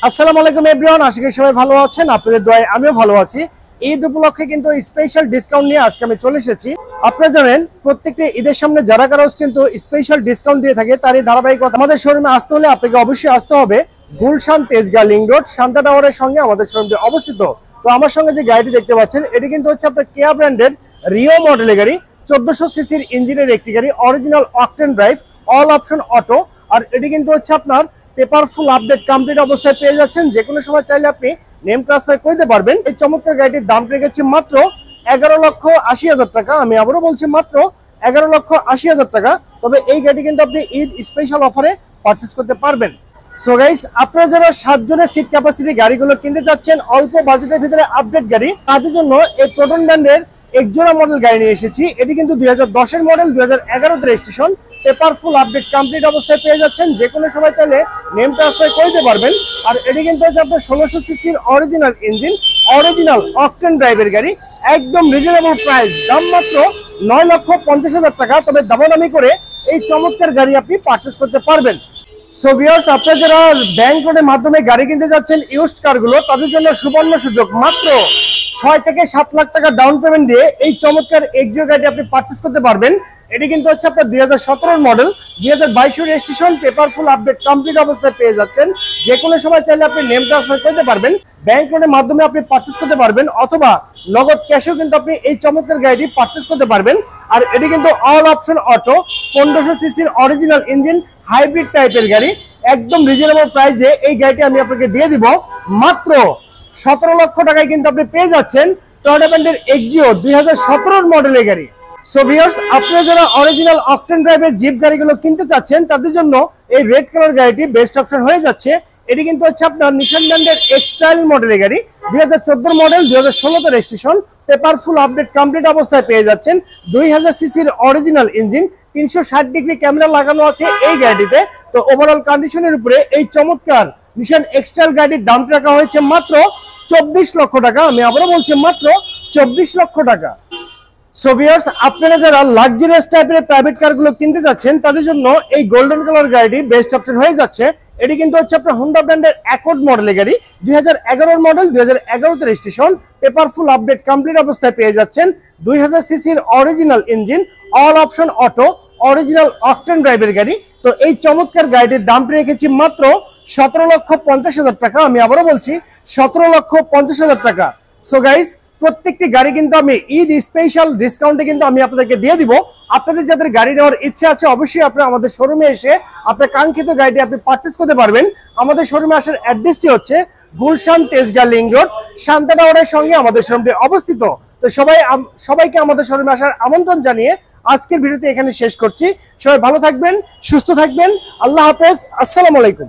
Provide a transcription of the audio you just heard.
আসসালামু আলাইকুম এভরিওয়ান, আশা করি সবাই ভালো আছেন। আপনাদের দোয়ায় আমিও ভালো আছি। ঈদ উপলক্ষে কিন্তু স্পেশাল ডিসকাউন্ট নিয়ে আজকে আমি চলে এসেছি। আপনারা জানেন প্রত্যেকটা ঈদের সামনে যারা কারোজ কিন্তু স্পেশাল ডিসকাউন্ট দিয়ে থাকে, তারই ধারাবাহিকতা আমাদের শোরুমে আসতে হলে আপনাকে অবশ্যই আসতে হবে গুলশান তেজগাঁ লিংক রোড শান্তা টাওয়ারের সঙ্গে আমাদের শোরুমটি অবস্থিত। তো আমার সঙ্গে যে গাড়িটি দেখতে পাচ্ছেন এটি কিন্তু হচ্ছে আপনার কেয়া ব্র্যান্ডের রিও মডেলের গাড়ি, 1400 সিসির ইঞ্জিনের একটি গাড়ি, original octane drive, all option auto. আর এটি কিন্তু হচ্ছে আপনার পেপার ফুল আপডেট কমপ্লিট অবস্থায় পেয়ে যাচ্ছেন। যে কোনো সময় চাইলে আপনি নেম ট্রান্সফার করতে পারবেন। এই চমৎকার গাড়িটির দাম রেখেছি মাত্র 11,80,000 টাকা। আমি আবারও বলছি মাত্র 11,80,000 টাকা। তবে এই গাড়ি কিন্তু আপনি ঈদ স্পেশাল অফারে পারচেজ করতে পারবেন। সো গাইস, আপনারা যারা 7 জনের সিট ক্যাপাসিটি গাড়িগুলো কিনতে যাচ্ছেন অল্প বাজেটের ভিতরে আপডেট গাড়ি, তাদের জন্য এই প্রোটন ব্র্যান্ডের একজোড়া মডেল গাড়ি নিয়ে এসেছি। এটি কিন্তু 2010 এর model, 2011 registration, paper full update complete অবস্থায় পেয়ে যাচ্ছেন। যে কোনো সময় চাইলে নেম ট্রান্সফার করতে পারবেন। আর এটি কিন্তু হচ্ছে আপনার 1600 সিসির অরিজিনাল ইঞ্জিন, অরিজিনাল অকটেন ড্রাইভের গাড়ি, একদম রিজনেবল প্রাইস, দাম মাত্র 9,50,000 টাকা। তবে দামাদামি করে এই চমৎকার গাড়ি আপনি পারচেজ করতে পারবেন। সো ভিউয়ার্স, আপনারা যারা ব্যাংক লোনের মাধ্যমে গাড়ি কিনতে যাচ্ছেন ইউজড কারগুলো, তাদের জন্য সুবর্ণ সুযোগ। মাত্র 6 থেকে 7 লাখ টাকা ডাউন পেমেন্ট দিয়ে এই চমৎকার এক্সিও গাড়ি আপনি পারচেজ করতে পারবেন। এটি কিন্তু হচ্ছে আপনার 2017 model, 2022 registration, paper full update complete অবস্থায় পেয়ে যাচ্ছেন। যে কোনো সময় চাইলে আপনি নেম ট্রান্সফার করতে পারবেন, ব্যাংক লোনের মাধ্যমে আপনি পারচেজ করতে পারবেন, অথবা নগদ ক্যাশেও কিন্তু আপনি এই চমৎকার গাড়িটি পারচেজ করতে পারবেন। আর এটি কিন্তু অল অপশন অটো, 1500 সিসির অরিজিনাল ইঞ্জিন, হাইব্রিড টাইপের গাড়ি, একদম রিজনেবল প্রাইসে এই গাড়িটি আমি আপনাকে দিয়ে দিব মাত্র 17 লক্ষ টাকায়। কিন্তু আপনি পেয়ে যাচ্ছেন টয়োটা ব্র্যান্ডের এক্সিও 2017 মডেলের গাড়ি। সো ভিউয়ার্স, আপনারা যারা অরিজিনাল অকটেন ড্রাইভের জিপ গাড়িগুলো কিনতে চাচ্ছেন, তাদের জন্য এই রেড কালার গাড়িটি বেস্ট অপশন হয়ে যাচ্ছে। এটি কিন্তু হচ্ছে আপনার নিশান ব্র্যান্ডের এক্সটাইল মডেলের গাড়ি, 2014 model, 2016 registration, paper full update complete অবস্থায় পেয়ে যাচ্ছেন। 2000 সিসির অরিজিনাল ইঞ্জিন, 360 ডিগ্রি ক্যামেরা লাগানো আছে এই গাড়িটিতে। তো ওভারঅল কন্ডিশনের উপরে এই চমৎকার নিশান এক্সটাইল গাড়ির দাম রাখা হয়েছে মাত্র 24 লক্ষ টাকা। আমি আবারও বলছি মাত্র 24 লক্ষ টাকা। সো ভিউয়ার্স, আপনারা যারা লাক্সারিয়াস টাইপের প্রাইভেট কারগুলো কিনতে যাচ্ছেন, তাদের জন্য এই গোল্ডেন কালার গাড়িটি বেস্ট অপশন হয়ে যাচ্ছে। এটি কিন্তু হচ্ছে আপনার হোন্ডা ব্র্যান্ডের অ্যাকর্ড মডেলের গাড়ি, 2011 model, 2011 registration, paper full update complete অবস্থায় পেয়ে যাচ্ছেন। 2000 সিসির original engine, all option auto, original octane ড্রাইভের গাড়ি। তো এই চমৎকার গাড়িটির দাম রেখেছি মাত্র 17,50,000 টাকা। আমি আবারও বলছি 17,50,000 টাকা। সো গাইস, প্রত্যেকটি গাড়ি কিন্তু আমি ঈদ স্পেশাল ডিসকাউন্টে কিন্তু আমি আপনাদেরকে দিয়ে দিব। আপনাদের যাদের গাড়ি নেওয়ার ইচ্ছা আছে, অবশ্যই আপনারা আমাদের শোরুমে এসে আপনার কাঙ্ক্ষিত গাড়িটি আপনি পারচেজ করতে পারবেন। আমাদের শোরুমে আসার অ্যাড্রেসটি হচ্ছে গুলশান তেজগাঁ লিংক রোড শান্তা টাওয়ারের সঙ্গে আমাদের শোরুমটি অবস্থিত। তো সবাইকে আমাদের শোরুমে আসার আমন্ত্রণ জানিয়ে আজকের ভিডিওটি এখানে শেষ করছি। সবাই ভালো থাকবেন, সুস্থ থাকবেন। আল্লাহ হাফেজ, আসসালামু আলাইকুম।